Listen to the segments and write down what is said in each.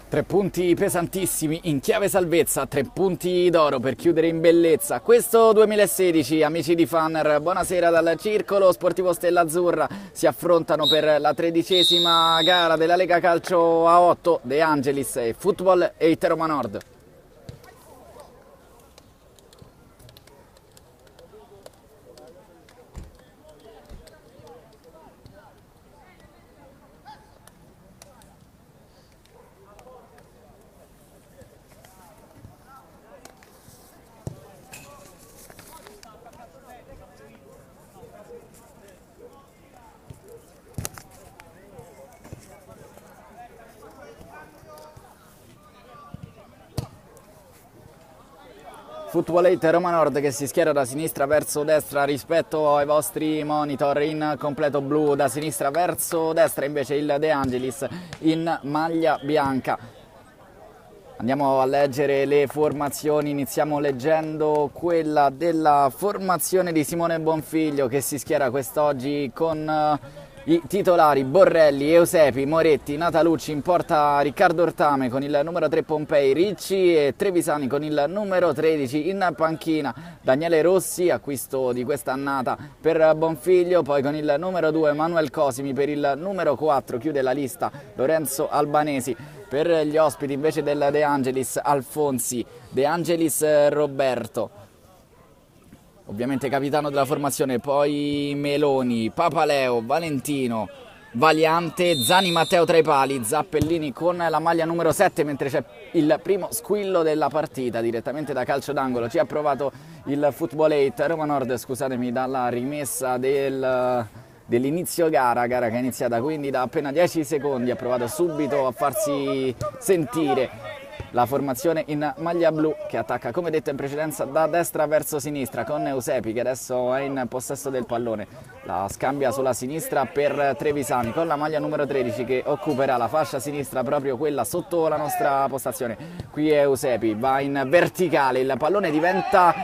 3 punti pesantissimi in chiave salvezza, 3 punti d'oro per chiudere in bellezza questo 2016. Amici di Fanner, buonasera dal Circolo Sportivo Stella Azzurra. Si affrontano per la 13ª gara della Lega Calcio A8 De Angelis e Football 8 Roma Nord. Football 8 Roma Nord che si schiera da sinistra verso destra rispetto ai vostri monitor in completo blu, da sinistra verso destra invece il De Angelis in maglia bianca. Andiamo a leggere le formazioni, iniziamo leggendo quella della formazione di Simone Bonfiglio che si schiera quest'oggi con i titolari Borrelli, Eusepi, Moretti, Natalucci, in porta Riccardo Ortame con il numero 3 Pompei, Ricci e Trevisani con il numero 13 in panchina. Daniele Rossi, acquisto di quest'annata per Bonfiglio, poi con il numero 2 Manuel Cosimi, per il numero 4 chiude la lista Lorenzo Albanesi. Per gli ospiti invece del De Angelis Alfonsi, De Angelis Roberto, ovviamente capitano della formazione, poi Meloni, Papaleo, Valentino, Valiante, Zani Matteo tra i pali, Zappellini con la maglia numero 7, mentre c'è il primo squillo della partita direttamente da calcio d'angolo. Ci ha provato il Football 8 Roma Nord, scusatemi, dalla rimessa dell'inizio gara che è iniziata quindi da appena 10 secondi, ha provato subito a farsi sentire la formazione in maglia blu che attacca, come detto in precedenza, da destra verso sinistra con Eusepi che adesso è in possesso del pallone, la scambia sulla sinistra per Trevisani con la maglia numero 13 che occuperà la fascia sinistra, proprio quella sotto la nostra postazione. Qui è Eusepi, va in verticale, il pallone diventa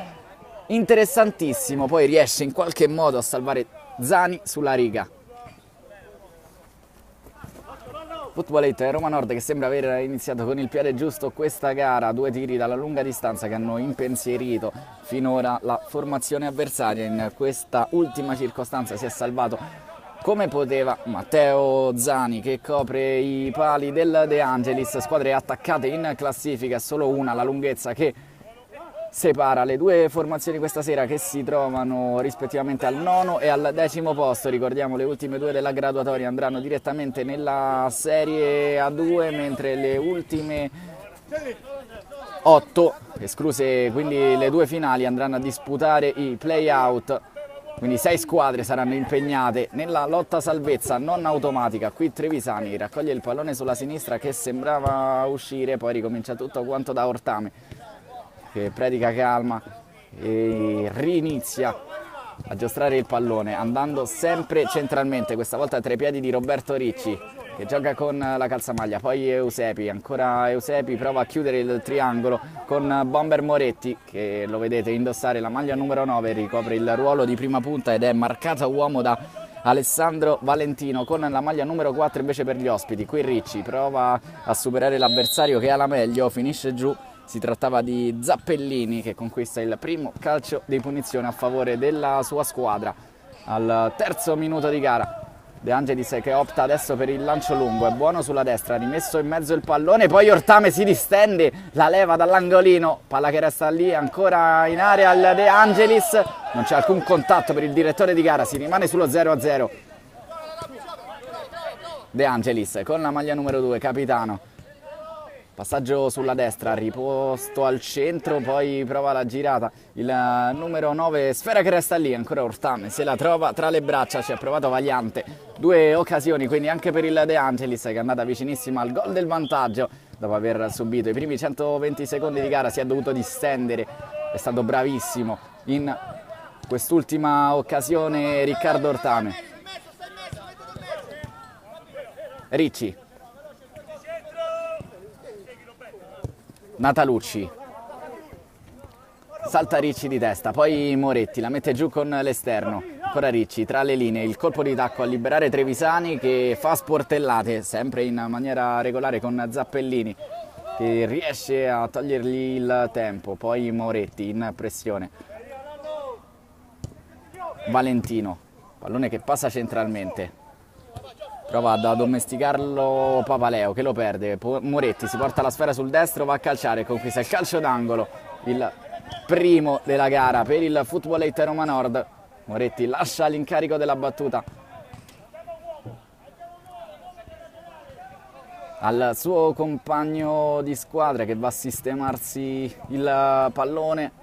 interessantissimo, poi riesce in qualche modo a salvare Zani sulla riga. Football 8 Roma Nord che sembra aver iniziato con il piede giusto questa gara, 2 tiri dalla lunga distanza che hanno impensierito finora la formazione avversaria. In questa ultima circostanza si è salvato come poteva Matteo Zani che copre i pali del De Angelis. Squadre attaccate in classifica, solo una la lunghezza che separa le due formazioni questa sera, che si trovano rispettivamente al 9° e al 10° posto. Ricordiamo, le ultime 2 della graduatoria andranno direttamente nella Serie A2, mentre le ultime 8, escluse quindi le 2 finali, andranno a disputare i play-out. Quindi 6 squadre saranno impegnate nella lotta salvezza non automatica. Qui Trevisani raccoglie il pallone sulla sinistra che sembrava uscire, poi ricomincia tutto quanto da Ortame che predica calma e rinizia a giostrare il pallone andando sempre centralmente, questa volta tra i piedi di Roberto Ricci che gioca con la calzamaglia. Poi Eusepi, ancora Eusepi, prova a chiudere il triangolo con Bomber Moretti che lo vedete indossare la maglia numero 9, ricopre il ruolo di prima punta ed è marcato uomo da Alessandro Valentino con la maglia numero 4 invece per gli ospiti. Qui Ricci prova a superare l'avversario che ha la meglio, finisce giù. Si trattava di Zappellini che conquista il primo calcio di punizione a favore della sua squadra al 3° minuto di gara. De Angelis che opta adesso per il lancio lungo, è buono sulla destra, rimesso in mezzo il pallone, poi Ortame si distende, la leva dall'angolino, palla che resta lì ancora in area al De Angelis, non c'è alcun contatto per il direttore di gara, si rimane sullo 0-0. De Angelis con la maglia numero 2, capitano. Passaggio sulla destra, riposto al centro, poi prova la girata, il numero 9, sfera che resta lì, ancora Ortame, se la trova tra le braccia, ci ha provato Valiante, 2 occasioni quindi anche per il De Angelis che è andata vicinissima al gol del vantaggio, dopo aver subito i primi 120 secondi di gara si è dovuto distendere, è stato bravissimo in quest'ultima occasione Riccardo Ortame. Ricci. Natalucci, salta Ricci di testa, poi Moretti la mette giù con l'esterno, Ancora Ricci tra le linee, il colpo di tacco a liberare Trevisani che fa sportellate sempre in maniera regolare con Zappellini che riesce a togliergli il tempo. Poi Moretti in pressione, Valentino, pallone che passa centralmente, prova ad addomesticarlo Papaleo che lo perde. Moretti si porta la sfera sul destro, va a calciare, conquista il calcio d'angolo, il primo della gara per il Footballate Roma Nord. Moretti lascia l'incarico della battuta al suo compagno di squadra che va a sistemarsi il pallone.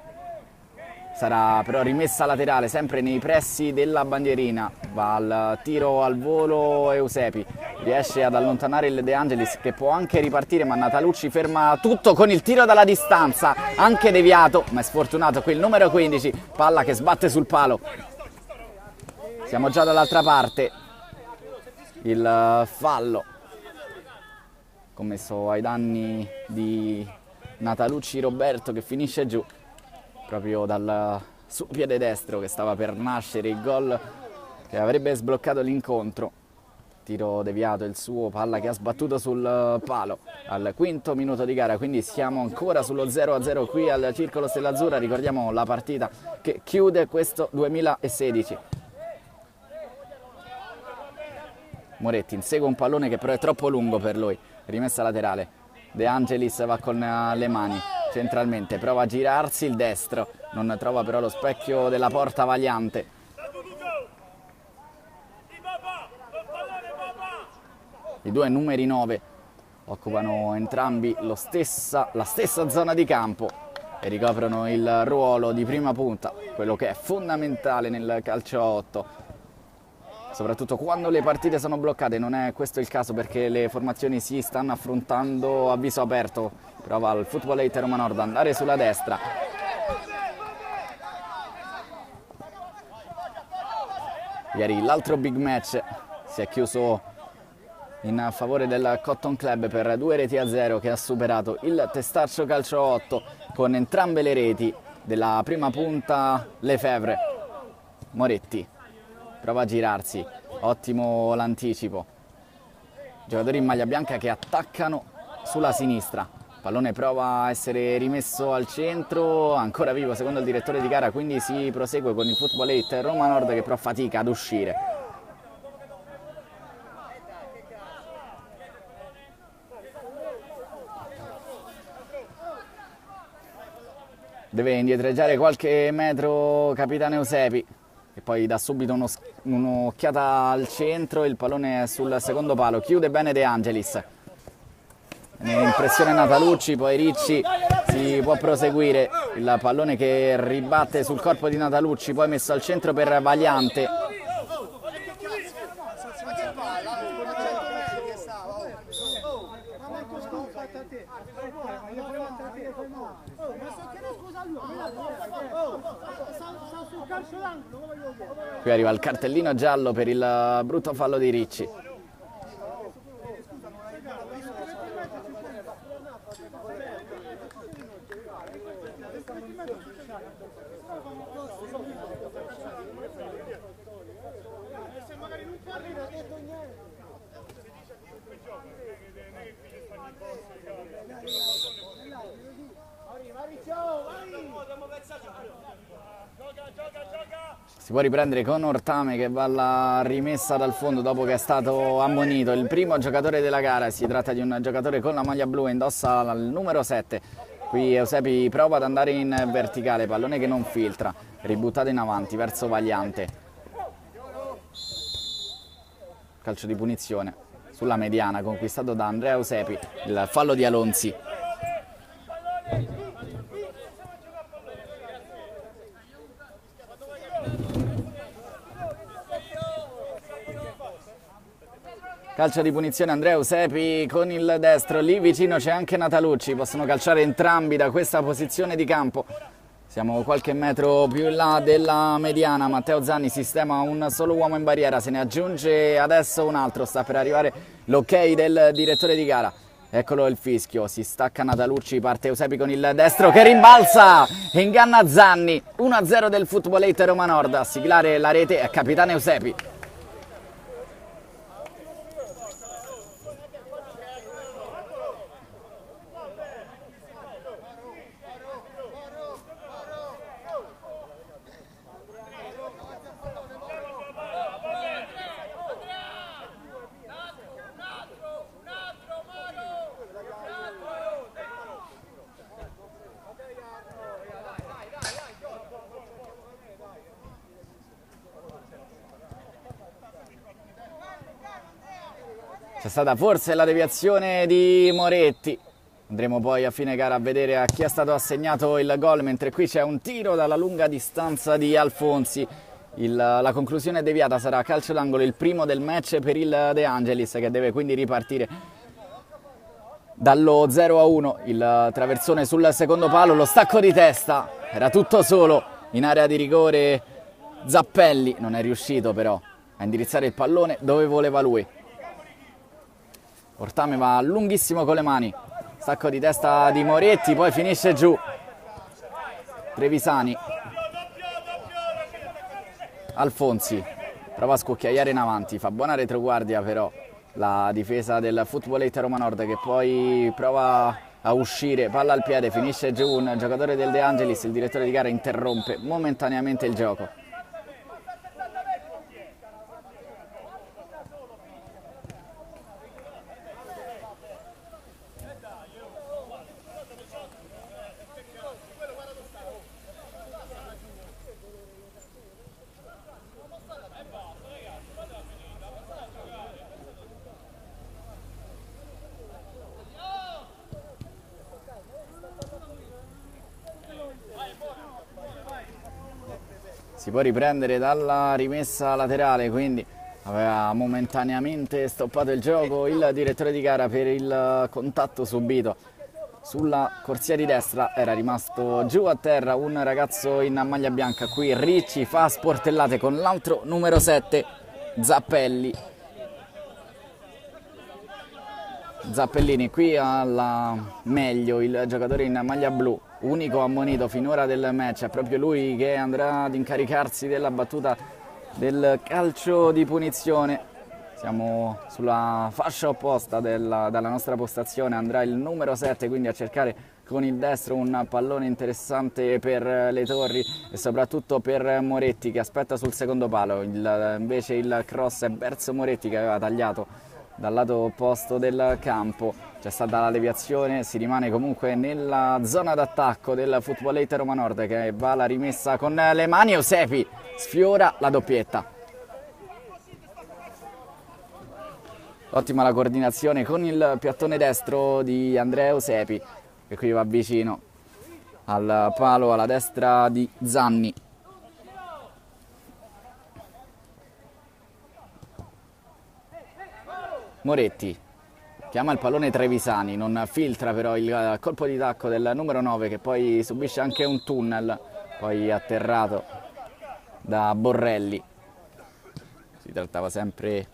Sarà però rimessa laterale sempre nei pressi della bandierina. Va al tiro al volo Eusepi, riesce ad allontanare il De Angelis che può anche ripartire, ma Natalucci ferma tutto con il tiro dalla distanza, anche deviato, ma è sfortunato qui il numero 15, palla che sbatte sul palo. Siamo già dall'altra parte, il fallo commesso ai danni di Natalucci Roberto che finisce giù proprio dal suo piede destro, che stava per nascere il gol che avrebbe sbloccato l'incontro. Tiro deviato il suo, palla che ha sbattuto sul palo al quinto minuto di gara, quindi siamo ancora sullo 0-0 qui al Circolo Stella Azzurra. Ricordiamo la partita che chiude questo 2016. Moretti insegue un pallone che però è troppo lungo per lui, rimessa laterale. De Angelis va con le mani centralmente, prova a girarsi il destro, non trova però lo specchio della porta Vagliante. I due numeri 9 occupano entrambi la stessa zona di campo e ricoprono il ruolo di prima punta, quello che è fondamentale nel calcio a 8. Soprattutto quando le partite sono bloccate. Non è questo il caso perché le formazioni si stanno affrontando a viso aperto. Prova il Footballate Roma Nord ad andare sulla destra. Ieri l'altro big match si è chiuso in favore del Cotton Club per 2-0 che ha superato il Testaccio Calcio 8 con entrambe le reti della prima punta Lefebvre. Moretti prova a girarsi, ottimo l'anticipo. Giocatori in maglia bianca che attaccano sulla sinistra. Pallone prova a essere rimesso al centro, ancora vivo secondo il direttore di gara, quindi si prosegue con il Footballate Roma Nord che però fatica ad uscire. Deve indietreggiare qualche metro capitano Eusepi, e poi dà subito un'occhiata al centro, il pallone è sul secondo palo, chiude bene De Angelis. In pressione Natalucci, poi Ricci, si può proseguire, il pallone che ribatte sul corpo di Natalucci, poi messo al centro per Vagliante. Qui arriva il cartellino giallo per il brutto fallo di Ricci. Si può riprendere con Ortame che va alla rimessa dal fondo dopo che è stato ammonito. Il primo giocatore della gara, si tratta di un giocatore con la maglia blu e indossa il numero 7. Qui Eusepi prova ad andare in verticale, pallone che non filtra, ributtato in avanti verso Vagliante. Calcio di punizione sulla mediana conquistato da Andrea Eusepi, il fallo di Alonzi. Calcio di punizione Andrea Eusepi con il destro, lì vicino c'è anche Natalucci, possono calciare entrambi da questa posizione di campo. Siamo qualche metro più in là della mediana, Matteo Zanni sistema un solo uomo in barriera, se ne aggiunge adesso un altro, sta per arrivare l'ok del direttore di gara. Eccolo il fischio, si stacca Natalucci, parte Eusepi con il destro che rimbalza e inganna Zanni. 1-0 del Footballate Roma Nord, a siglare la rete è capitano Eusepi. C'è stata forse la deviazione di Moretti. Andremo poi a fine gara a vedere a chi è stato assegnato il gol, mentre qui c'è un tiro dalla lunga distanza di Alfonsi. La conclusione deviata sarà calcio d'angolo, il primo del match per il De Angelis, che deve quindi ripartire dallo 0-1. Il traversone sul secondo palo, lo stacco di testa, era tutto solo in area di rigore. Zappelli non è riuscito però a indirizzare il pallone dove voleva lui. Ortame va lunghissimo con le mani, stacco di testa di Moretti, poi finisce giù. Trevisani, Alfonsi prova a scucchiaiare in avanti, fa buona retroguardia però la difesa del Footballate Roma Nord, che poi prova a uscire, palla al piede, finisce giù un giocatore del De Angelis. Il direttore di gara interrompe momentaneamente il gioco. Si può riprendere dalla rimessa laterale, quindi aveva momentaneamente stoppato il gioco il direttore di gara per il contatto subito sulla corsia di destra. Era rimasto giù a terra un ragazzo in maglia bianca. Qui Ricci fa sportellate con l'altro numero 7, Zappelli. Zappellini qui alla meglio, il giocatore in maglia blu, unico ammonito finora del match. È proprio lui che andrà ad incaricarsi della battuta del calcio di punizione. Siamo sulla fascia opposta dalla nostra postazione, andrà il numero 7 quindi a cercare con il destro un pallone interessante per le Torri e soprattutto per Moretti, che aspetta sul secondo palo. Invece il cross è verso Moretti, che aveva tagliato dal lato opposto del campo. C'è stata la deviazione, si rimane comunque nella zona d'attacco del Footballate Roma Nord, che va alla rimessa con le mani. Eusepi sfiora la doppietta. Ottima la coordinazione con il piattone destro di Andrea Eusepi, che qui va vicino al palo alla destra di Zanni. Moretti chiama il pallone Trevisani, non filtra però il colpo di tacco del numero 9, che poi subisce anche un tunnel, poi atterrato da Borrelli. Si trattava sempre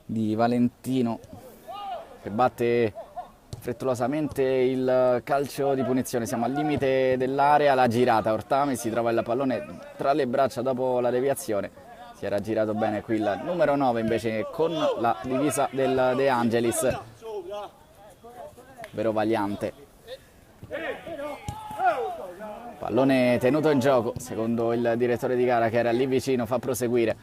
di Valentino, che batte frettolosamente il calcio di punizione. Siamo al limite dell'area, la girata. Ortame si trova il pallone tra le braccia dopo la deviazione. Si era girato bene qui il numero 9 invece con la divisa del De Angelis, vero Valiante. Pallone tenuto in gioco secondo il direttore di gara, che era lì vicino, fa proseguire.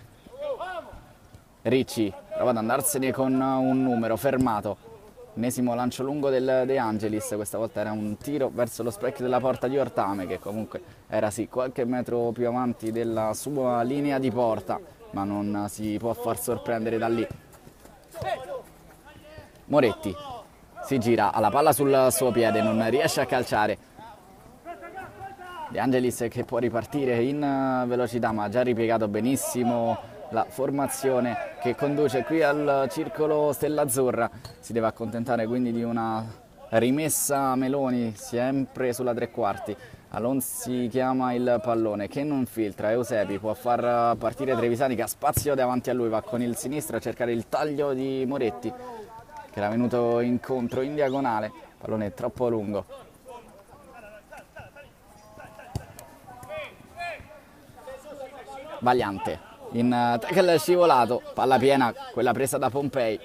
Ricci prova ad andarsene con un numero, fermato. Ennesimo lancio lungo del De Angelis, questa volta era un tiro verso lo specchio della porta di Ortame, che comunque era sì qualche metro più avanti della sua linea di porta, ma non si può far sorprendere da lì. Moretti si gira, ha la palla sul suo piede, non riesce a calciare. De Angelis che può ripartire in velocità, ma ha già ripiegato benissimo la formazione che conduce qui al circolo Stella Azzurra. Si deve accontentare quindi di una rimessa Meloni, sempre sulla tre quarti. Alonsi chiama il pallone che non filtra. Eusepi può far partire Trevisani, che ha spazio davanti a lui, va con il sinistro a cercare il taglio di Moretti. che era venuto incontro in diagonale, pallone troppo lungo. Vagliante in tackle scivolato, palla piena, quella presa da Pompei.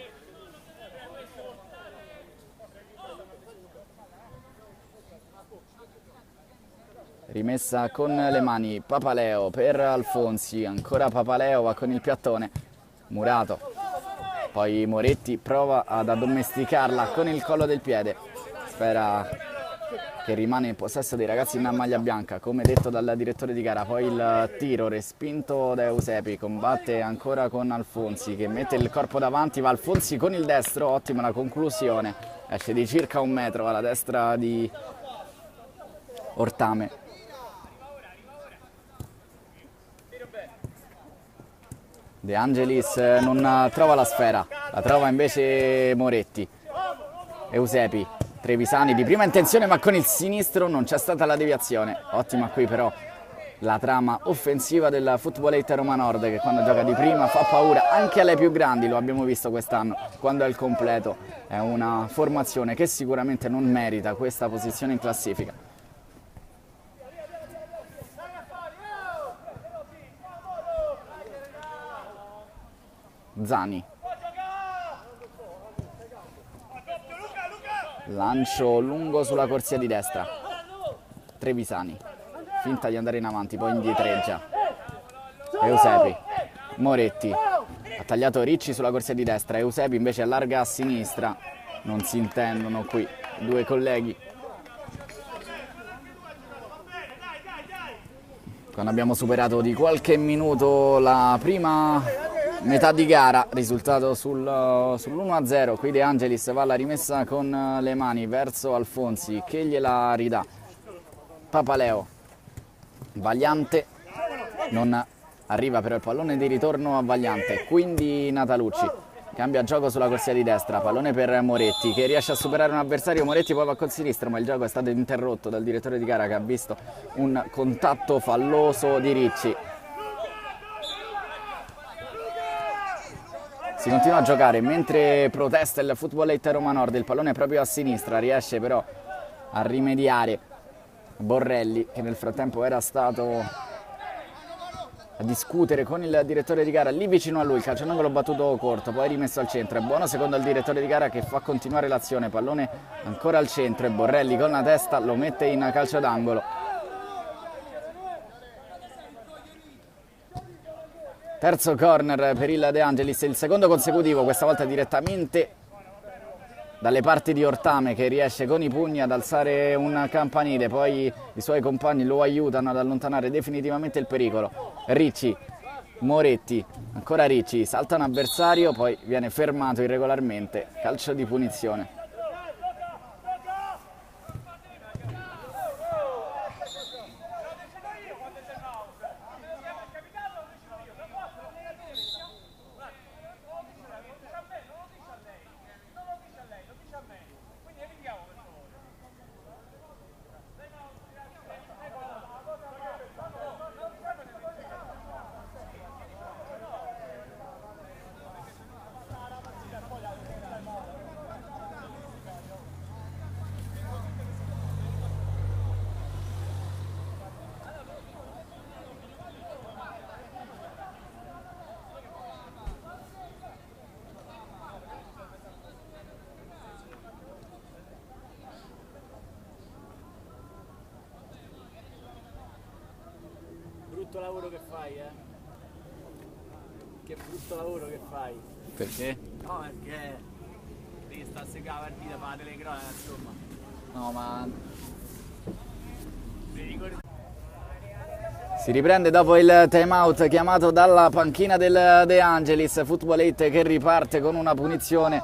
Rimessa con le mani Papaleo per Alfonsi, ancora Papaleo va con il piattone, Murato, poi Moretti prova ad addomesticarla con il collo del piede, spera che rimane in possesso dei ragazzi in maglia bianca, come detto dal direttore di gara. Poi il tiro respinto da Eusepi, combatte ancora con Alfonsi che mette il corpo davanti, va Alfonsi con il destro, ottima la conclusione, esce di circa 1 metro alla destra di Ortame. De Angelis non trova la sfera, la trova invece Moretti. Eusepi, Trevisani di prima intenzione ma con il sinistro non c'è stata la deviazione. Ottima qui però la trama offensiva del Footballate Roma Nord, che quando gioca di prima fa paura anche alle più grandi, lo abbiamo visto quest'anno, quando è il completo. È una formazione che sicuramente non merita questa posizione in classifica. Zani, lancio lungo sulla corsia di destra, Trevisani, finta di andare in avanti, poi indietreggia, Eusepi, Moretti, ha tagliato Ricci sulla corsia di destra, Eusepi invece allarga a sinistra, non si intendono qui i due colleghi. Quando abbiamo superato di qualche minuto la prima metà di gara, risultato sull'1-0, qui De Angelis va alla rimessa con le mani verso Alfonsi che gliela ridà. Papaleo, Vagliante, non arriva però il pallone di ritorno a Vagliante, quindi Natalucci cambia gioco sulla corsia di destra, pallone per Moretti che riesce a superare un avversario, Moretti poi va col sinistro ma il gioco è stato interrotto dal direttore di gara che ha visto un contatto falloso di Ricci. Si continua a giocare mentre protesta il Footballate Roma Nord, il pallone è proprio a sinistra, riesce però a rimediare Borrelli che nel frattempo era stato a discutere con il direttore di gara lì vicino a lui, calcio d'angolo battuto corto, poi rimesso al centro, è buono secondo il direttore di gara che fa continuare l'azione, pallone ancora al centro e Borrelli con la testa lo mette in calcio d'angolo. Terzo corner per il De Angelis, il secondo consecutivo, questa volta direttamente dalle parti di Ortame che riesce con i pugni ad alzare un campanile, poi i suoi compagni lo aiutano ad allontanare definitivamente il pericolo. Ricci, Moretti, ancora Ricci, salta un avversario, poi viene fermato irregolarmente, calcio di punizione. Brutto lavoro che fai, Che brutto lavoro che fai. Perché? No, perché devi stare a seguire la partita per la telecronaca, insomma. No, ma si riprende dopo il time out chiamato dalla panchina del De Angelis. Footballate che riparte con una punizione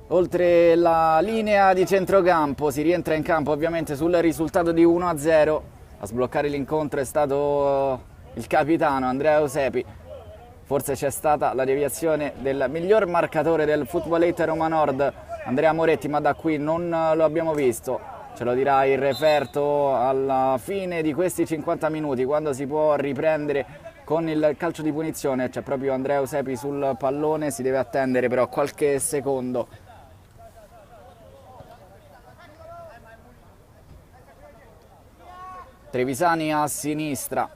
oltre la linea di centrocampo. Si rientra in campo ovviamente sul risultato di 1-0. A sbloccare l'incontro è stato il capitano Andrea Eusepi. Forse c'è stata la deviazione del miglior marcatore del Footballate Roma Nord, Andrea Moretti, ma da qui non lo abbiamo visto. Ce lo dirà il referto alla fine di questi 50 minuti, quando si può riprendere con il calcio di punizione. C'è proprio Andrea Eusepi sul pallone, si deve attendere però qualche secondo Trevisani a sinistra,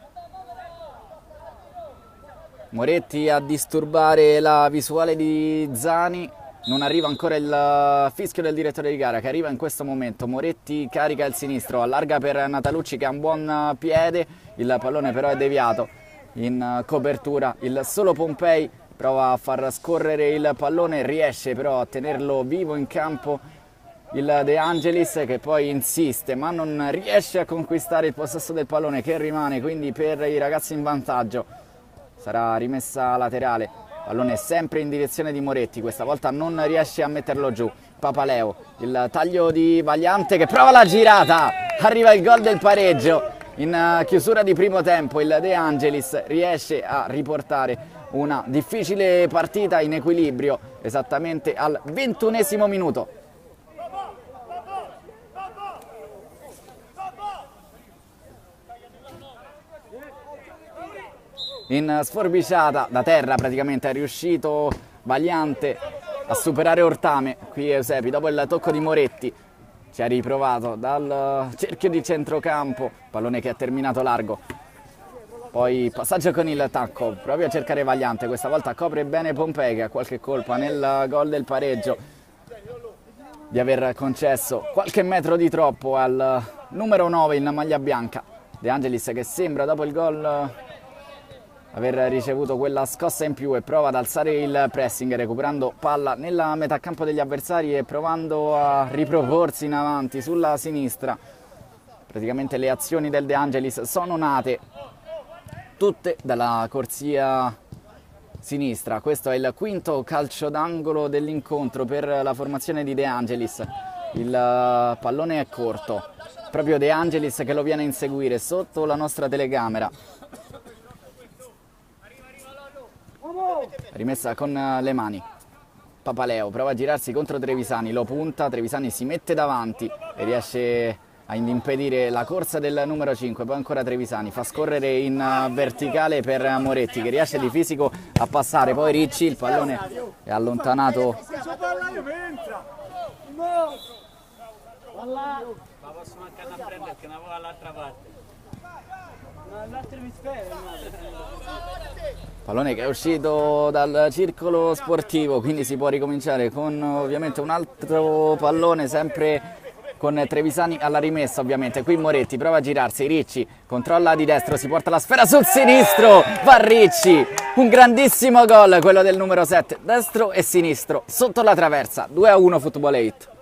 Moretti a disturbare la visuale di Zani. Non arriva ancora il fischio del direttore di gara, che arriva in questo momento. Moretti carica il sinistro, allarga per Natalucci che ha un buon piede, il pallone però è deviato in copertura. Il solo Pompei prova a far scorrere il pallone, riesce però a tenerlo vivo in campo il De Angelis, che poi insiste ma non riesce a conquistare il possesso del pallone, che rimane quindi per i ragazzi in vantaggio. Sarà rimessa laterale, pallone sempre in direzione di Moretti, questa volta non riesce a metterlo giù. Papaleo, il taglio di Vagliante che prova la girata, arriva il gol del pareggio in chiusura di primo tempo. Il De Angelis riesce a riportare una difficile partita in equilibrio esattamente al 21esimo minuto. In sforbiciata da terra praticamente è riuscito Vagliante a superare Ortame. Qui Eusebi dopo il tocco di Moretti ci ha riprovato dal cerchio di centrocampo, pallone che ha terminato largo. Poi passaggio con il tacco, proprio a cercare Vagliante, questa volta copre bene Pompei che ha qualche colpa nel gol del pareggio di aver concesso qualche metro di troppo al numero 9 in maglia bianca. De Angelis che sembra dopo il gol aver ricevuto quella scossa in più e prova ad alzare il pressing recuperando palla nella metà campo degli avversari e provando a riproporsi in avanti sulla sinistra. Praticamente le azioni del De Angelis sono nate tutte dalla corsia sinistra. Questo è il quinto calcio d'angolo dell'incontro per la formazione di De Angelis. Il pallone è corto, proprio De Angelis che lo viene a inseguire sotto la nostra telecamera. Rimessa con le mani, Papaleo prova a girarsi contro Trevisani, lo punta, Trevisani si mette davanti e riesce a impedire la corsa del numero 5, poi ancora Trevisani fa scorrere in verticale per Moretti che riesce di fisico a passare, poi Ricci, il pallone è allontanato. Ma posso mancare a prendere che una volta all'altra parte. Pallone che è uscito dal circolo sportivo, quindi si può ricominciare con ovviamente un altro pallone sempre con Trevisani alla rimessa ovviamente. Qui Moretti prova a girarsi, Ricci controlla di destro, si porta la sfera sul sinistro, va Ricci, un grandissimo gol quello del numero 7, destro e sinistro sotto la traversa, 2-1 Football 8.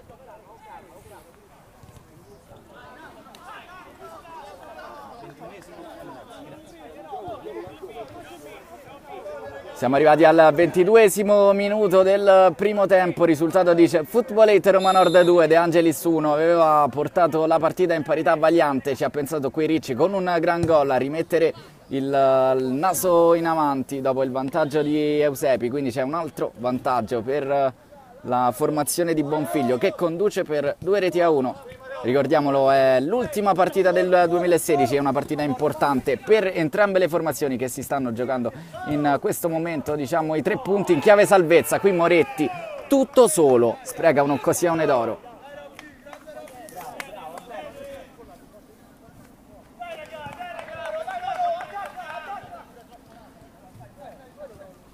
Siamo arrivati al 22esimo minuto del primo tempo, risultato dice Football 8 Roma Nord 2, De Angelis 1, aveva portato la partita in parità Vagliante, ci ha pensato qui Ricci con un gran gol a rimettere il naso in avanti dopo il vantaggio di Eusebi, quindi c'è un altro vantaggio per la formazione di Bonfiglio che conduce per 2-1. Ricordiamolo, è l'ultima partita del 2016, è una partita importante per entrambe le formazioni che si stanno giocando in questo momento, diciamo, i 3 punti in chiave salvezza. Qui Moretti tutto solo, spreca un'occasione d'oro.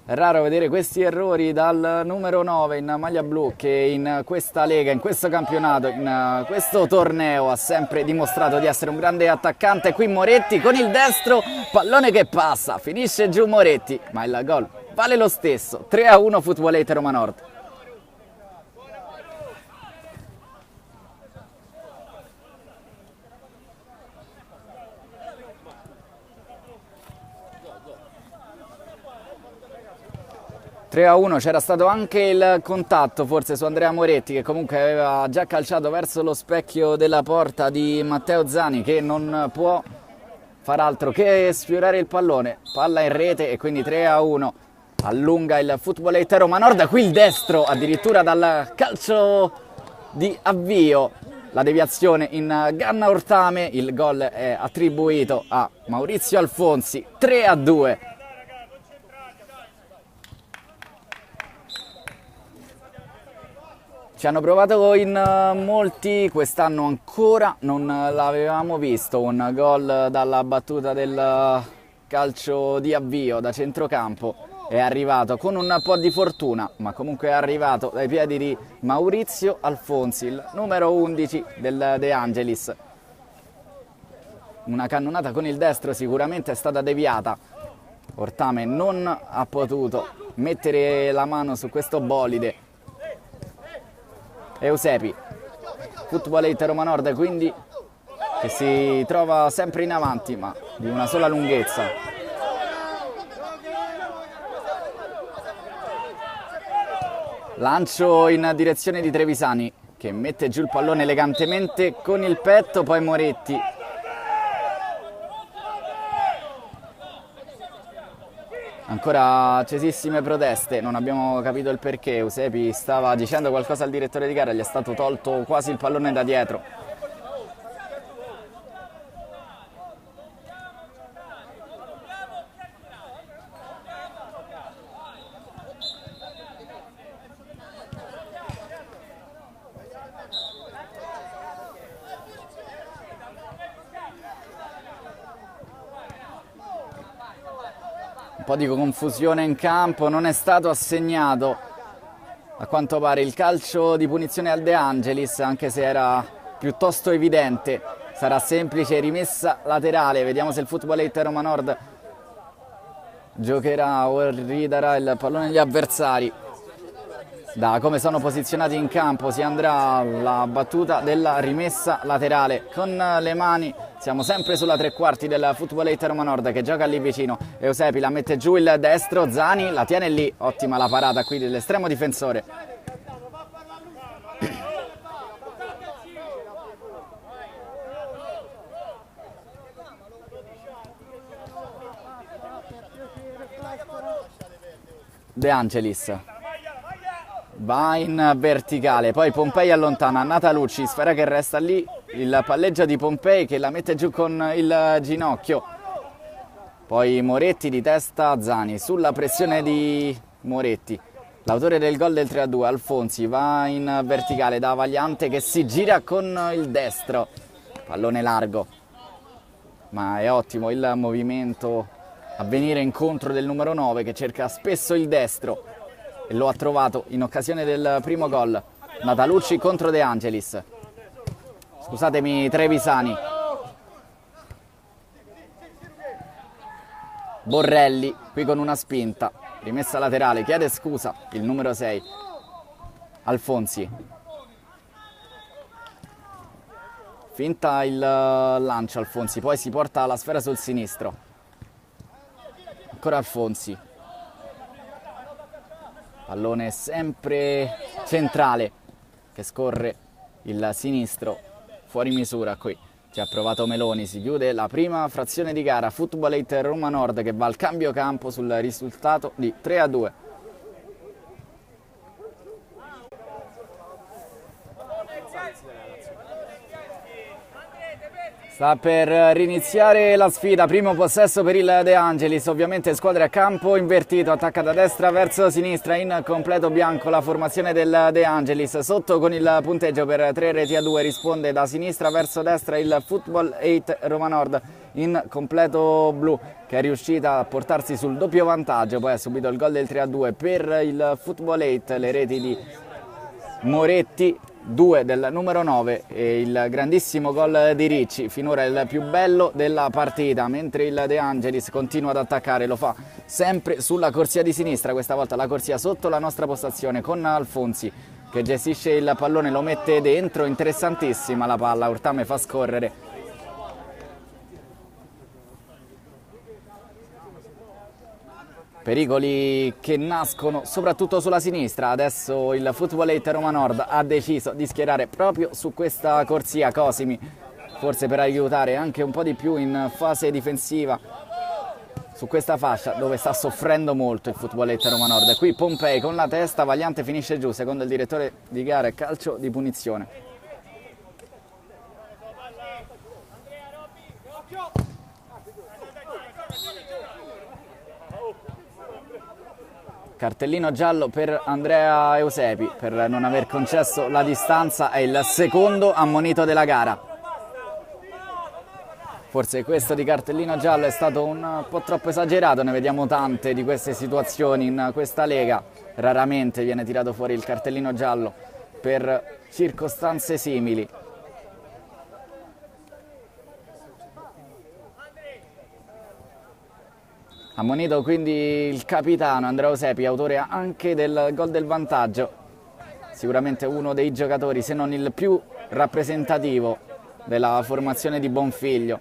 È raro vedere questi errori dal numero 9 in maglia blu che in questa lega, in questo campionato, in questo torneo ha sempre dimostrato di essere un grande attaccante. Qui Moretti con il destro, pallone che passa, finisce giù Moretti, ma il gol vale lo stesso. 3-1 Football 8 Roma Nord. C'era stato anche il contatto forse su Andrea Moretti che comunque aveva già calciato verso lo specchio della porta di Matteo Zani che non può far altro che sfiorare il pallone, palla in rete e quindi 3-1 allunga il Football 8 Roma Nord. Qui il destro addirittura dal calcio di avvio, la deviazione in Ganna Ortame, il gol è attribuito a Maurizio Alfonsi. 3-2. Ci hanno provato in molti, quest'anno ancora non l'avevamo visto, un gol dalla battuta del calcio di avvio da centrocampo. È arrivato con un po' di fortuna, ma comunque è arrivato dai piedi di Maurizio Alfonsi, il numero 11 del De Angelis. Una cannonata con il destro sicuramente è stata deviata. Ortame non ha potuto mettere la mano su questo bolide. Eusepi, Football 8 Roma Nord quindi che si trova sempre in avanti, ma di una sola lunghezza. Lancio in direzione di Trevisani che mette giù il pallone elegantemente con il petto, poi Moretti. Ancora accesissime proteste, non abbiamo capito il perché. Eusepi stava dicendo qualcosa al direttore di gara, gli è stato tolto quasi il pallone da dietro. Un po' di confusione in campo, non è stato assegnato a quanto pare il calcio di punizione al De Angelis, anche se era piuttosto evidente. Sarà semplice rimessa laterale, vediamo se il Football 8 Roma Nord giocherà o ridarà il pallone agli avversari. Da come sono posizionati in campo si andrà alla battuta della rimessa laterale con le mani. Siamo sempre sulla tre quarti del Football 8 Roma Nord che gioca lì vicino. Eusepi la mette giù il destro, Zani la tiene lì, ottima la parata qui dell'estremo difensore. De Angelis va in verticale, poi Pompei allontana, Natalucci, sfera che resta lì, il palleggio di Pompei che la mette giù con il ginocchio, poi Moretti di testa, Zani sulla pressione di Moretti, l'autore del gol del 3-2, Alfonsi, va in verticale da Vagliante che si gira con il destro, pallone largo, ma è ottimo il movimento a venire incontro del numero 9 che cerca spesso il destro e lo ha trovato in occasione del primo gol. Natalucci contro De Angelis, scusatemi, Trevisani, Borrelli qui con una spinta, rimessa laterale, chiede scusa il numero 6 Alfonsi, finta il lancio Alfonsi, poi si porta la sfera sul sinistro, ancora Alfonsi, pallone sempre centrale che scorre il sinistro fuori misura. Qui ci ha provato Meloni, si chiude la prima frazione di gara. Football 8 Roma Nord che va al cambio campo sul risultato di 3-2. Sta per riniziare la sfida, primo possesso per il De Angelis, ovviamente squadra a campo invertito, attacca da destra verso sinistra in completo bianco la formazione del De Angelis, sotto con il punteggio per 3-2, risponde da sinistra verso destra il Football 8 Roma Nord in completo blu che è riuscita a portarsi sul doppio vantaggio, poi ha subito il gol del 3-2 per il Football 8, le reti di Moretti, 2 del numero 9 e il grandissimo gol di Ricci, finora il più bello della partita, mentre il De Angelis continua ad attaccare, lo fa sempre sulla corsia di sinistra, questa volta la corsia sotto la nostra postazione con Alfonsi che gestisce il pallone, lo mette dentro, interessantissima la palla, Ortame fa scorrere. Pericoli che nascono soprattutto sulla sinistra, adesso il Football 8 Roma Nord ha deciso di schierare proprio su questa corsia Cosimi, forse per aiutare anche un po' di più in fase difensiva su questa fascia dove sta soffrendo molto il Football 8 Roma Nord. Qui Pompei con la testa, Vagliante finisce giù, secondo il direttore di gara calcio di punizione. Cartellino giallo per Andrea Eusepi per non aver concesso la distanza, è il secondo ammonito della gara. Forse questo di cartellino giallo è stato un po' troppo esagerato, ne vediamo tante di queste situazioni in questa lega, raramente viene tirato fuori il cartellino giallo per circostanze simili. Ammonito quindi il capitano Andrea Eusepi, autore anche del gol del vantaggio, sicuramente uno dei giocatori, se non il più rappresentativo della formazione di Bonfiglio.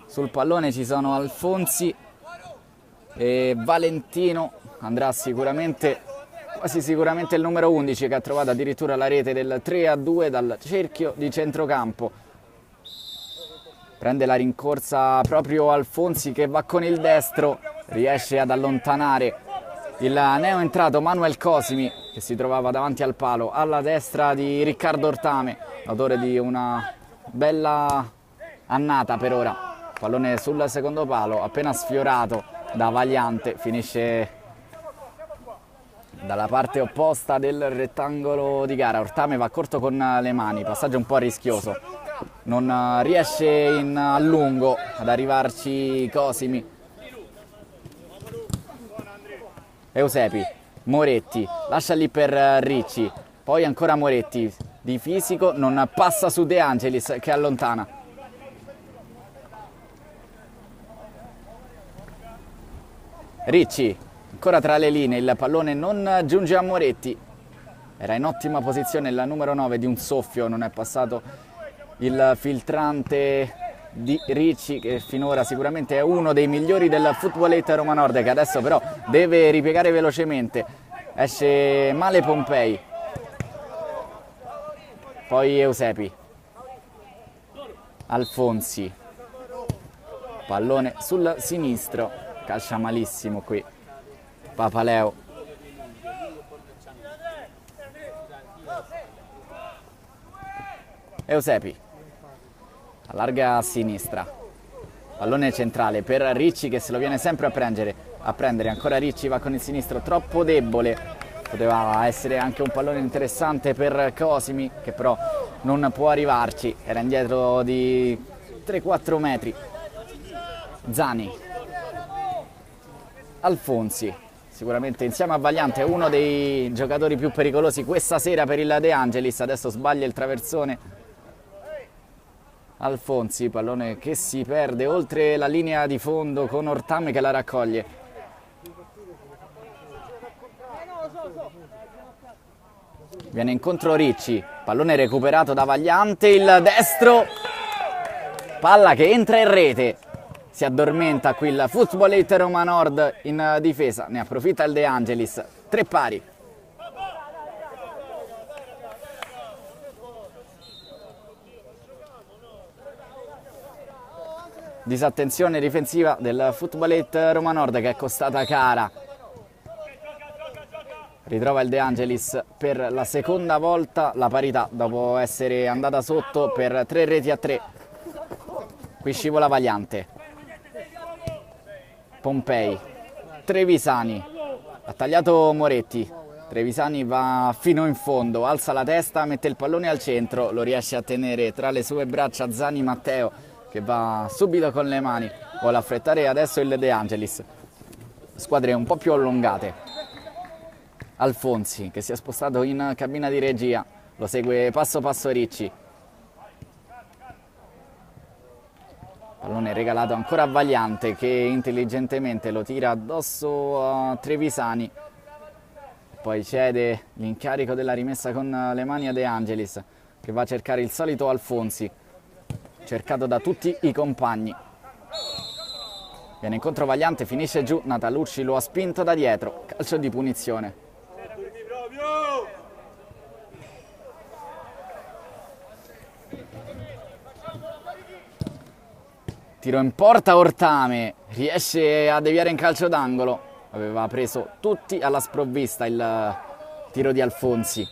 Sul pallone ci sono Alfonsi e Valentino, andrà sicuramente, quasi sicuramente il numero 11 che ha trovato addirittura la rete del 3-2 dal cerchio di centrocampo. Prende la rincorsa proprio Alfonsi che va con il destro, riesce ad allontanare il neoentrato Manuel Cosimi che si trovava davanti al palo, alla destra di Riccardo Ortame, autore di una bella annata per ora. Pallone sul secondo palo, appena sfiorato da Vagliante, finisce dalla parte opposta del rettangolo di gara. Ortame va corto con le mani, passaggio un po' rischioso, non riesce a lungo ad arrivarci Cosimi. Eusepi, Moretti, lascia lì per Ricci, poi ancora Moretti, di fisico, non passa su De Angelis che allontana. Ricci, ancora tra le linee, il pallone non giunge a Moretti, era in ottima posizione il numero 9, di un soffio non è passato il filtrante di Ricci, che finora sicuramente è uno dei migliori del Footballette Roma Nord, che adesso però deve ripiegare velocemente. Esce male Pompei, poi Eusepi, Alfonsi, pallone sul sinistro, calcia malissimo qui Papaleo. Eusepi allarga a sinistra, pallone centrale per Ricci che se lo viene sempre a prendere. Ancora Ricci va con il sinistro troppo debole, poteva essere anche un pallone interessante per Cosimi che però non può arrivarci, era indietro di 3-4 metri. Zani, Alfonsi, sicuramente insieme a Vagliante uno dei giocatori più pericolosi questa sera per il De Angelis. Adesso sbaglia il traversone Alfonsi, pallone che si perde oltre la linea di fondo con Ortame che la raccoglie. Viene incontro Ricci, pallone recuperato da Vagliante, il destro, palla che entra in rete. Si addormenta qui il Footballette Roma Nord in difesa, ne approfitta il De Angelis, 3 pari. Disattenzione difensiva del Footballette Roma Nord che è costata cara. Ritrova il De Angelis per la seconda volta la parità dopo essere andata sotto per 3-3. Qui scivola Vagliante. Pompei, Trevisani, ha tagliato Moretti, Trevisani va fino in fondo, alza la testa, mette il pallone al centro, lo riesce a tenere tra le sue braccia Zani Matteo che va subito con le mani, vuole affrettare adesso il De Angelis. Squadre un po' più allungate. Alfonsi che si è spostato in cabina di regia, lo segue passo passo Ricci. Pallone regalato ancora a Vagliante che intelligentemente lo tira addosso a Trevisani. Poi cede l'incarico della rimessa con le mani a De Angelis che va a cercare il solito Alfonsi, cercato da tutti i compagni. Viene incontro Vagliante, finisce giù, Natalucci lo ha spinto da dietro, calcio di punizione. Tiro in porta Ortame, riesce a deviare in calcio d'angolo, aveva preso tutti alla sprovvista il tiro di Alfonsi.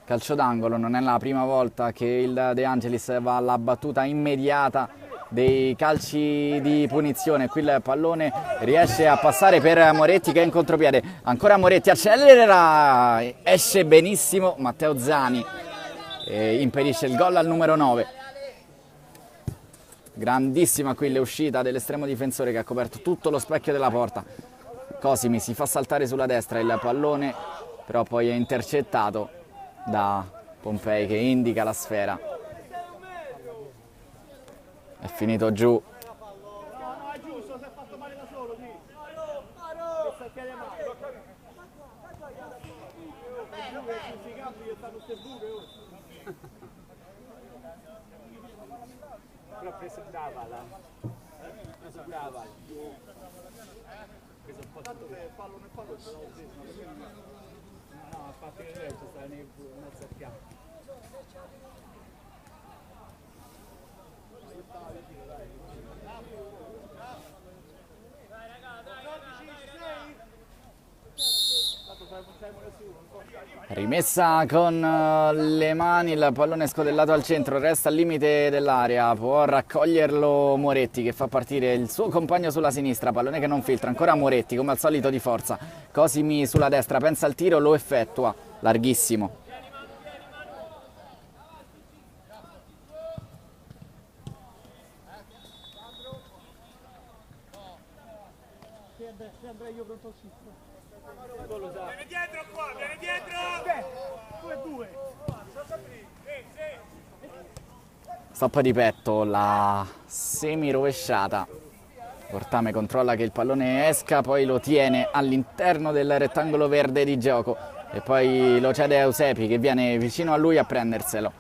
Calcio d'angolo, non è la prima volta che il De Angelis va alla battuta immediata dei calci di punizione. Qui il pallone riesce a passare per Moretti che è in contropiede, ancora Moretti accelera, esce benissimo Matteo Zani e impedisce il gol al numero 9. Grandissima qui l'uscita dell'estremo difensore che ha coperto tutto lo specchio della porta. Cosimi si fa saltare sulla destra il pallone, però poi è intercettato da Pompei che indica la sfera. È finito giù. Però ha preso Gravala. Ha preso Gravala. Preso un po' tanto che fallo nel fallo ce l'ho preso. No, a parte che c'è sta in mezzo al fianco. Rimessa con le mani, il pallone scodellato al centro, resta al limite dell'area, può raccoglierlo Moretti che fa partire il suo compagno sulla sinistra, pallone che non filtra, ancora Moretti come al solito di forza, Cosimi sulla destra, pensa al tiro, lo effettua, larghissimo. Vieni dietro qua, vieni dietro! 2-2. Stop di petto, la semi rovesciata. Portame controlla che il pallone esca, poi lo tiene all'interno del rettangolo verde di gioco e poi lo cede a Eusepi che viene vicino a lui a prenderselo.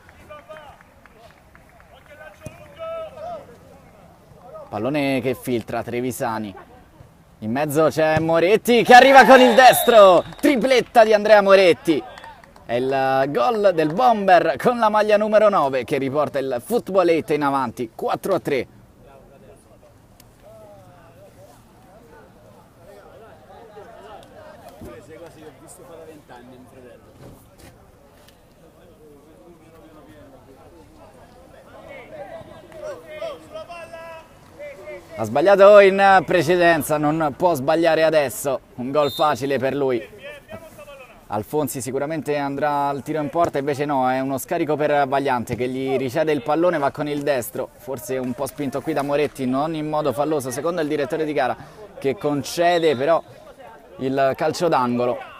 Pallone che filtra, Trevisani. In mezzo c'è Moretti che arriva con il destro, tripletta di Andrea Moretti. È il gol del Bomber con la maglia numero 9 che riporta il Footballate in avanti, 4-3. Queste cose che ho visto fare da 20 anni, mio fratello. Ha sbagliato in precedenza, non può sbagliare adesso, un gol facile per lui. Alfonsi sicuramente andrà al tiro in porta, invece no, è uno scarico per Vagliante che gli ricede il pallone, va con il destro, forse un po' spinto qui da Moretti, non in modo falloso, secondo il direttore di gara che concede però il calcio d'angolo.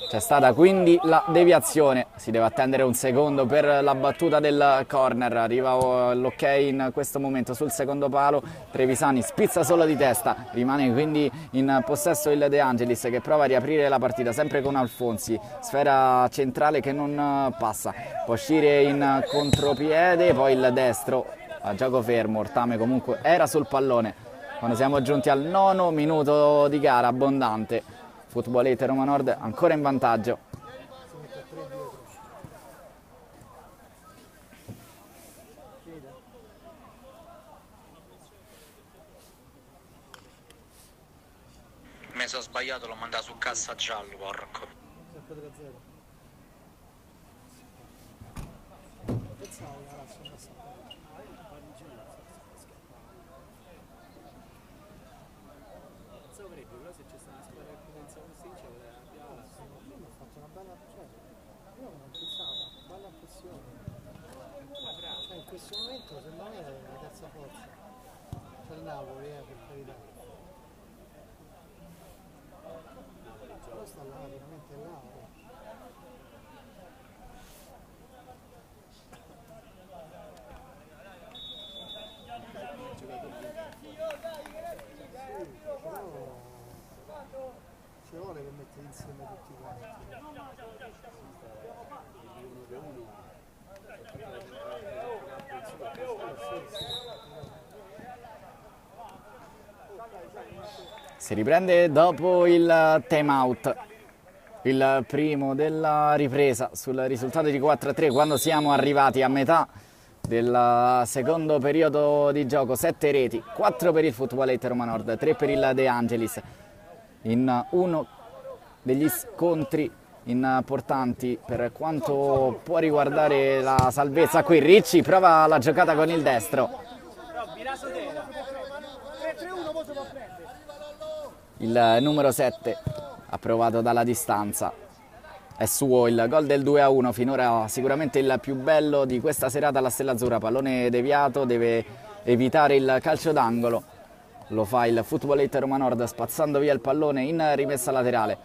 C'è stata quindi la deviazione, si deve attendere un secondo per la battuta del corner, arriva l'ok in questo momento sul secondo palo, Trevisani spizza solo di testa, rimane quindi in possesso il De Angelis che prova a riaprire la partita sempre con Alfonsi, sfera centrale che non passa, può uscire in contropiede, poi il destro a gioco fermo, Ortame comunque era sul pallone quando siamo giunti al 9° minuto di gara abbondante. Footballate Roma Nord ancora in vantaggio. Mi sono sbagliato, l'ho mandato su cassa giallo, porco. In questo momento secondo me è la terza forza. C'è il Napoli, per carità. Però sta là, veramente là. Però ci vuole che mette insieme tutti quanti. Si riprende dopo il time out, il primo della ripresa sul risultato di 4-3 quando siamo arrivati a metà del secondo periodo di gioco. 7 reti, 4 per il Footballate Roma Nord, 3 per il De Angelis in uno degli scontri importanti per quanto può riguardare la salvezza. Qui Ricci prova la giocata con il destro. Il numero 7 approvato dalla distanza. È suo il gol del 2-1, finora sicuramente il più bello di questa serata alla Stella Azzurra. Pallone deviato, deve evitare il calcio d'angolo. Lo fa il Footballate Roma Nord spazzando via il pallone in rimessa laterale.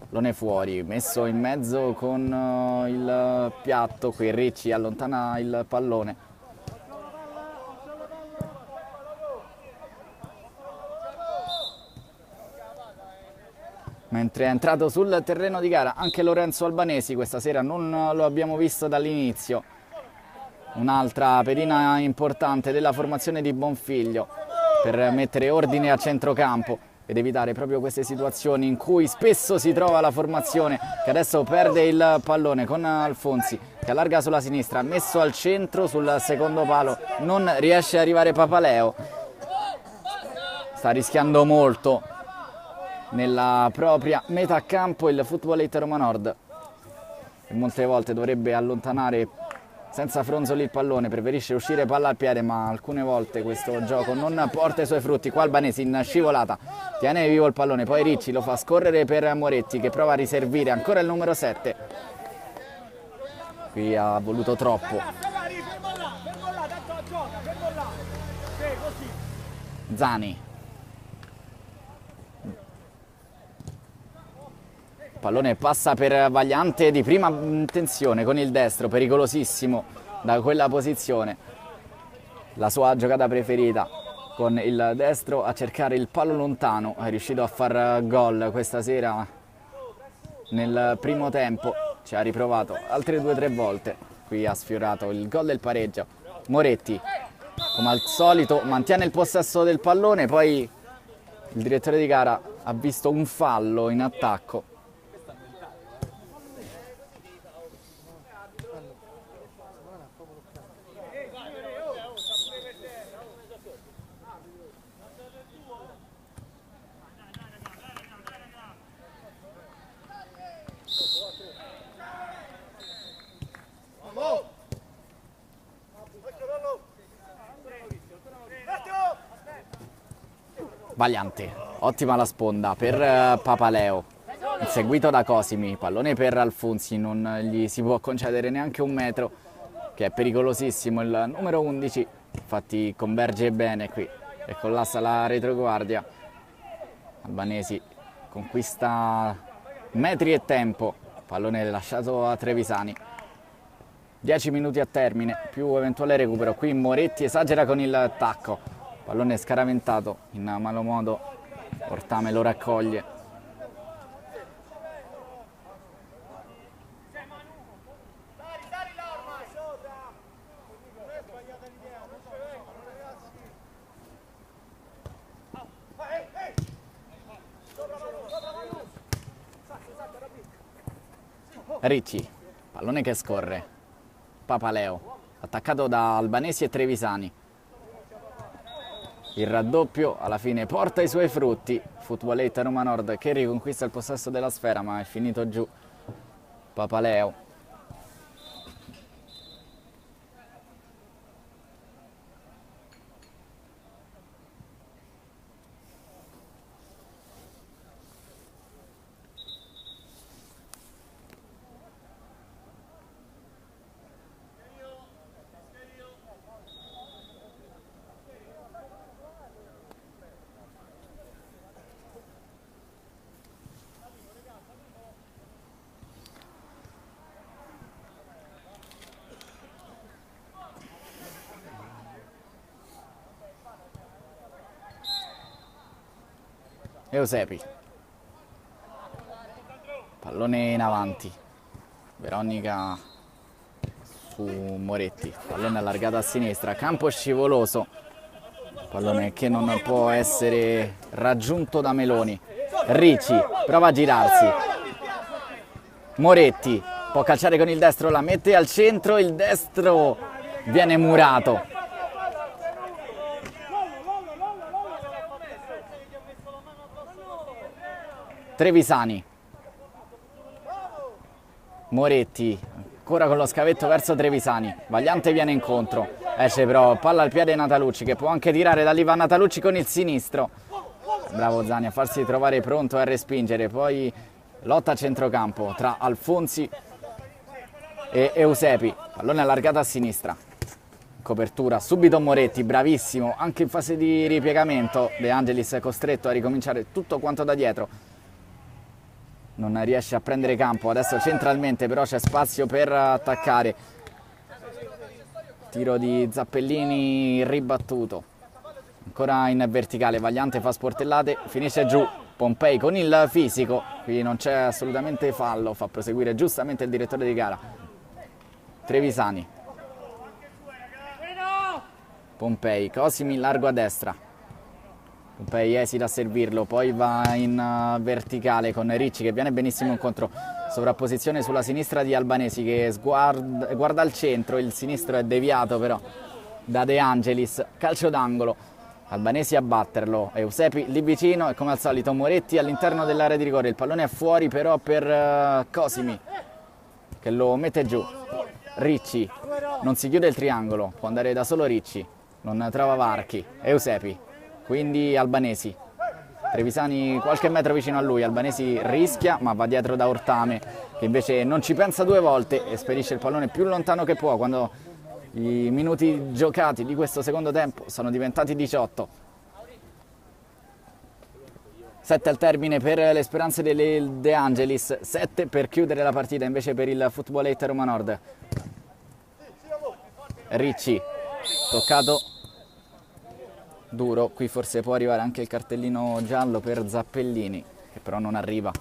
Pallone fuori, messo in mezzo con il piatto. Qui Ricci allontana il pallone. Mentre è entrato sul terreno di gara anche Lorenzo Albanesi, questa sera non lo abbiamo visto dall'inizio. Un'altra pedina importante della formazione di Bonfiglio per mettere ordine a centrocampo ed evitare proprio queste situazioni in cui spesso si trova la formazione, che adesso perde il pallone con Alfonsi che allarga sulla sinistra, messo al centro sul secondo palo, non riesce ad arrivare Papaleo, sta rischiando molto nella propria metà campo il Footballate Roma Nord, e molte volte dovrebbe allontanare senza fronzoli il pallone, preferisce uscire palla al piede, ma alcune volte questo gioco non porta i suoi frutti. Qua Albanesi in scivolata tiene vivo il pallone, poi Ricci lo fa scorrere per Moretti che prova a riservire ancora il numero 7. Qui ha voluto troppo Zani. Pallone passa per Vagliante di prima intenzione con il destro, pericolosissimo da quella posizione. La sua giocata preferita, con il destro a cercare il palo lontano. È riuscito a far gol questa sera nel primo tempo, ci ha riprovato altre 2 o 3 volte. Qui ha sfiorato il gol del pareggio. Moretti, come al solito, mantiene il possesso del pallone, poi il direttore di gara ha visto un fallo in attacco. Vagliante, ottima la sponda per Papaleo, seguito da Cosimi, pallone per Alfonsi, non gli si può concedere neanche un metro, che è pericolosissimo il numero 11, infatti converge bene qui e collassa la retroguardia. Albanesi conquista metri e tempo, pallone lasciato a Trevisani. 10 minuti a termine, più eventuale recupero. Qui Moretti esagera con il tacco. Pallone scaraventato in malo modo, Ortame lo raccoglie. Ricci, pallone che scorre. Papaleo, attaccato da Albanesi e Trevisani. Il raddoppio alla fine porta i suoi frutti. Footballate Roma Nord che riconquista il possesso della sfera, ma è finito giù Papaleo. Eusepi, pallone in avanti, Veronica su Moretti, pallone allargato a sinistra, campo scivoloso, pallone che non può essere raggiunto da Meloni. Ricci prova a girarsi, Moretti può calciare con il destro, la mette al centro, il destro viene murato. Trevisani, Moretti, ancora con lo scavetto verso Trevisani, Vagliante viene incontro, esce però palla al piede Natalucci che può anche tirare, da lì va Natalucci con il sinistro, bravo Zani a farsi trovare pronto a respingere, poi lotta a centrocampo tra Alfonsi e Eusepi, pallone allargato a sinistra, copertura, subito Moretti, bravissimo, anche in fase di ripiegamento De Angelis è costretto a ricominciare tutto quanto da dietro. Non riesce a prendere campo, adesso centralmente però c'è spazio per attaccare. Tiro di Zappellini ribattuto. Ancora in verticale, Vagliante fa sportellate, finisce giù. Pompei con il fisico, qui non c'è assolutamente fallo, fa proseguire giustamente il direttore di gara. Trevisani. Pompei, Cosimi largo a destra. Pompei esita a servirlo, poi va in verticale con Ricci che viene benissimo incontro, sovrapposizione sulla sinistra di Albanesi che guarda al centro, il sinistro è deviato però da De Angelis, calcio d'angolo, Albanesi a batterlo, Eusepi lì vicino e come al solito Moretti all'interno dell'area di rigore, il pallone è fuori però per Cosimi che lo mette giù, Ricci, non si chiude il triangolo, può andare da solo Ricci, non trova varchi, Eusepi. Quindi Albanesi, Trevisani qualche metro vicino a lui, Albanesi rischia ma va dietro da Ortame che invece non ci pensa due volte e spedisce il pallone più lontano che può quando i minuti giocati di questo secondo tempo sono diventati 18. 7 al termine per le speranze delle De Angelis, 7 per chiudere la partita invece per il Footballate Roma Nord. Ricci, toccato. Duro, qui forse può arrivare anche il cartellino giallo per Zappellini, che però non arriva.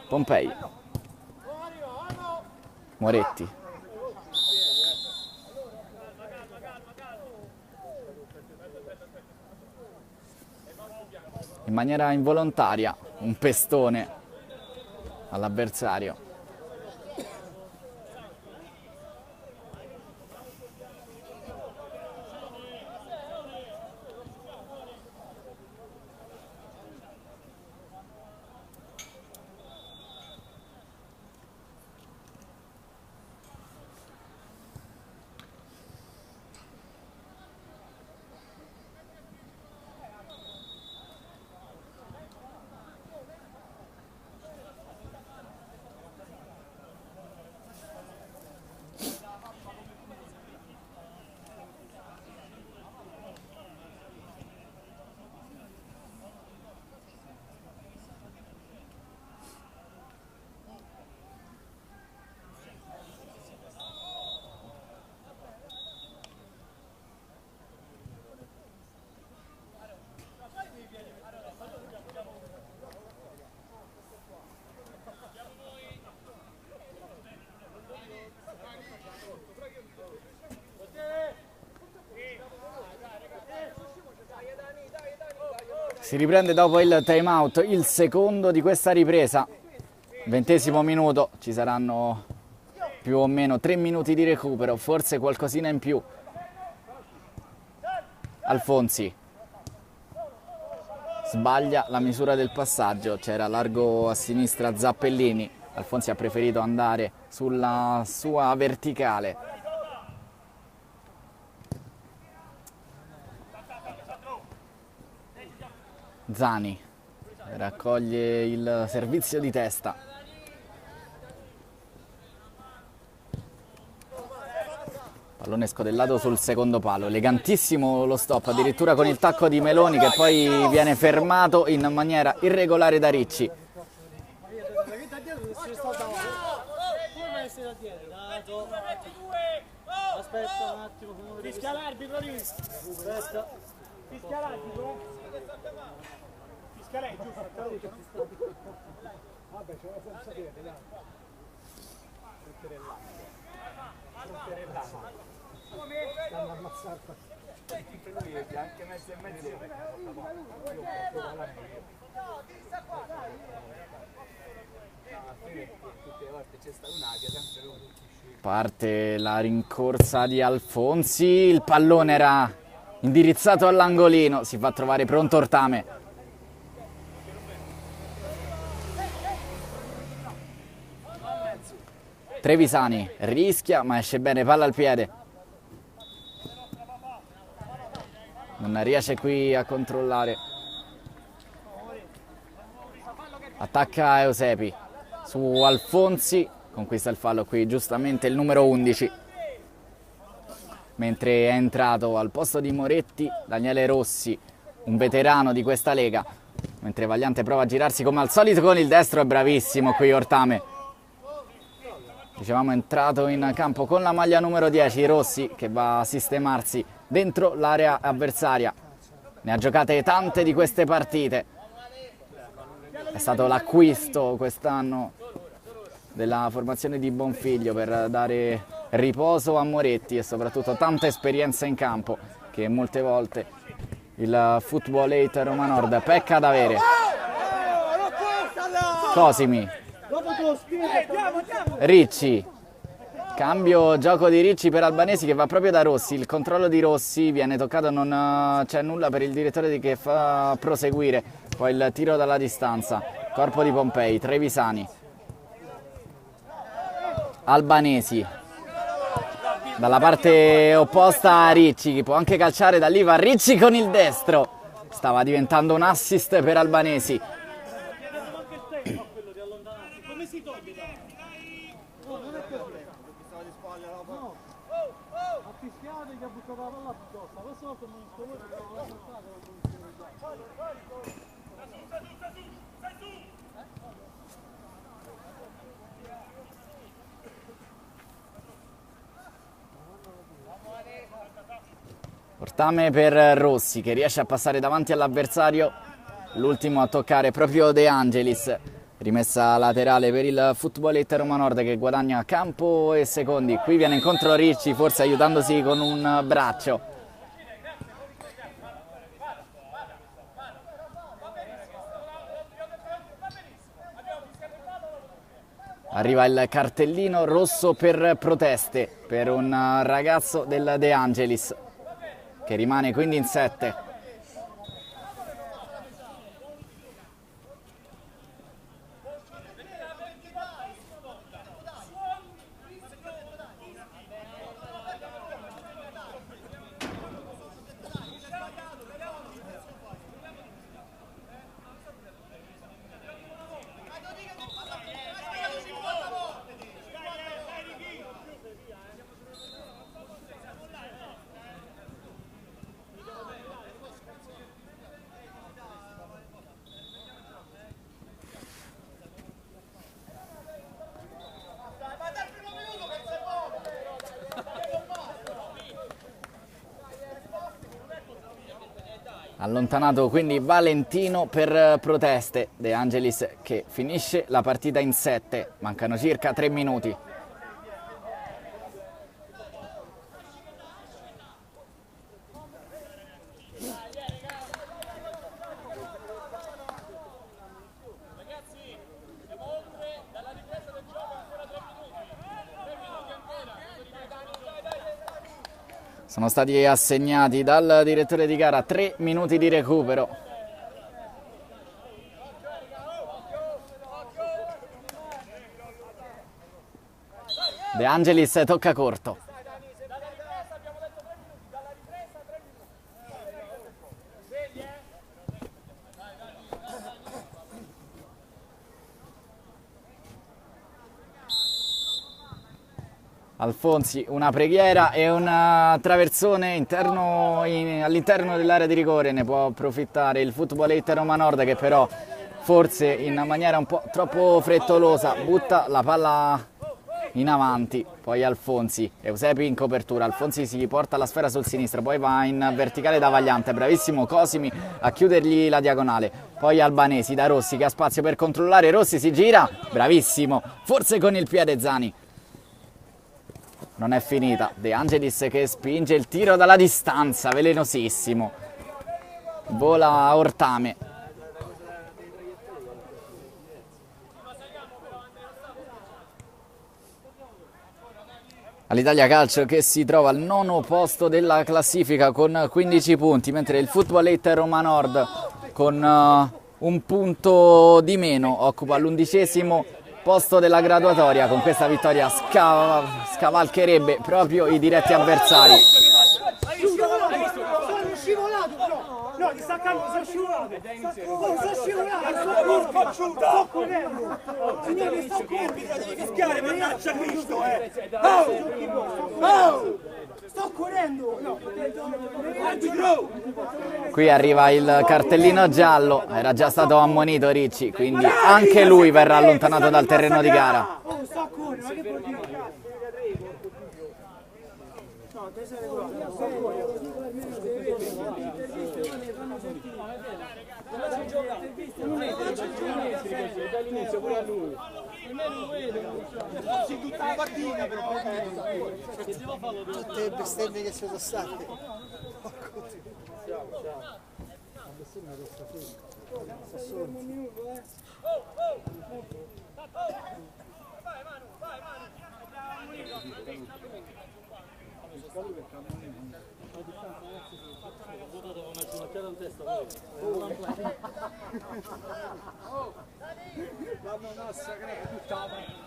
Pompei. Moretti. In maniera involontaria un pestone all'avversario. Si riprende dopo il time out, il secondo di questa ripresa. 20° minuto, ci saranno più o meno 3 minuti di recupero, forse qualcosina in più. Alfonsi sbaglia la misura del passaggio, c'era largo a sinistra Zappellini, Alfonsi ha preferito andare sulla sua verticale. Zani raccoglie il servizio di testa. Pallone scodellato sul secondo palo, elegantissimo lo stop, addirittura con il tacco di Meloni che poi viene fermato in maniera irregolare da Ricci. Aspetta un attimo, Fischia l'arbitro lì. aspetta. Fischia l'arbitro. Fischia lei, giusto? Vabbè, ce lo faccio sapere, dai. Stanno ammazzando. Lui è anche mezzo e mezzo. No, Parte la rincorsa di Alfonsi, il pallone era indirizzato all'angolino, si fa trovare pronto Ortame. Trevisani rischia ma esce bene, palla al piede. Non riesce qui a controllare. Attacca Eusepi su Alfonsi, conquista il fallo qui giustamente il numero 11. Mentre è entrato al posto di Moretti Daniele Rossi, un veterano di questa lega. Mentre Vagliante prova a girarsi come al solito con il destro, è bravissimo qui Ortame. Dicevamo entrato in campo con la maglia numero 10 Rossi, che va a sistemarsi dentro l'area avversaria. Ne ha giocate tante di queste partite. È stato l'acquisto quest'anno della formazione di Bonfiglio per dare riposo a Moretti e soprattutto tanta esperienza in campo che molte volte il Football 8 Roma Nord pecca ad avere. Cosimi, Ricci, cambio gioco di Ricci per Albanesi che va proprio da Rossi. Il controllo di Rossi viene toccato, non c'è nulla per il direttore che fa proseguire. Poi il tiro dalla distanza, corpo di Pompei, Trevisani, Albanesi, dalla parte opposta Ricci, che può anche calciare da lì, va Ricci con il destro. Stava diventando un assist per Albanesi. Ortame per Rossi che riesce a passare davanti all'avversario, l'ultimo a toccare proprio De Angelis. Rimessa laterale per il Football 8 Roma Nord che guadagna campo e secondi. Qui viene incontro Ricci, forse aiutandosi con un braccio. Arriva il cartellino rosso per proteste per un ragazzo del De Angelis, che rimane quindi in 7. Allontanato quindi Valentino per proteste. De Angelis che finisce la partita in 7. Mancano circa 3 minuti. Sono stati assegnati dal direttore di gara 3 minuti di recupero. De Angelis tocca corto. Alfonsi, una preghiera e un traversone all'interno dell'area di rigore. Ne può approfittare il Football 8 Roma Nord, che però forse in maniera un po' troppo frettolosa butta la palla in avanti. Poi Alfonsi, Eusepi in copertura, Alfonsi si porta la sfera sul sinistro, poi va in verticale da Vagliante, bravissimo Cosimi a chiudergli la diagonale. Poi Albanesi da Rossi che ha spazio per controllare, Rossi si gira, bravissimo, forse con il piede Zani. Non è finita, De Angelis che spinge il tiro dalla distanza, velenosissimo. Vola Ortame. all'Italia Calcio, che si trova al 9° posto della classifica con 15 punti, mentre il Footballate Roma Nord con un punto di meno occupa l'11° posto della graduatoria. Con questa vittoria scavalcherebbe proprio i diretti avversari. Sono scivolato però! No, ti sta calmo, sono scivolato! Sono scivolato! Sto correndo! Signore, sto correndo! Devi fischiare, mannaggia Cristo, Sto correndo! No, arbitro! Qui arriva il cartellino giallo, era già stato ammonito Ricci, quindi anche lui verrà allontanato dal terreno di gara. Oh, sto correndo, ma che vuol dire? No, te sei regolato, sto correndo. Dall'inizio pure a lui. Tutta la partita però. Tutte le bestemmie che ci sono state. L'hanno massacrato tutta la partita.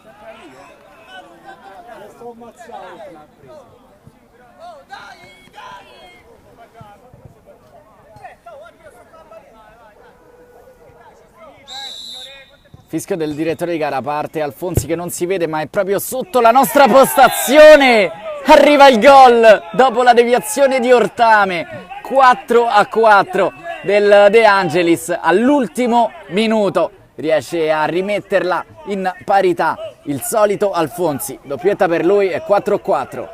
Sto ammazzato. Fischio del direttore di gara, parte Alfonsi che non si vede ma è proprio sotto la nostra postazione. Arriva il gol dopo la deviazione di Ortame, 4-4 del De Angelis all'ultimo minuto. Riesce a rimetterla in parità il solito Alfonsi, doppietta per lui è 4-4.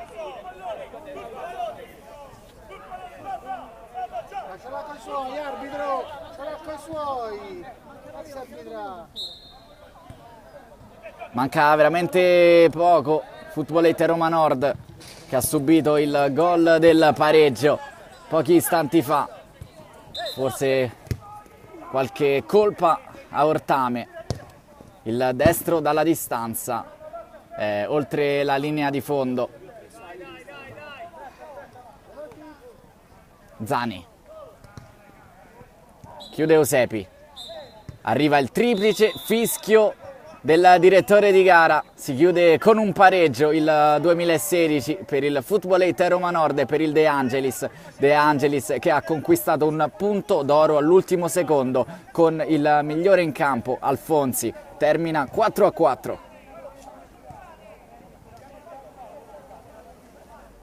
Ce l'ha con i suoi, arbitro! Ce l'ha con i suoi! Pazza arbitra! Manca veramente poco, Footballate Roma Nord che ha subito il gol del pareggio pochi istanti fa. Forse qualche colpa a Ortame, il destro dalla distanza, oltre la linea di fondo. Zani, chiude Eusepi, arriva il triplice, fischio del direttore di gara, si chiude con un pareggio il 2016 per il Footballate Roma Nord e per il De Angelis che ha conquistato un punto d'oro all'ultimo secondo con il migliore in campo, Alfonsi. Termina 4-4.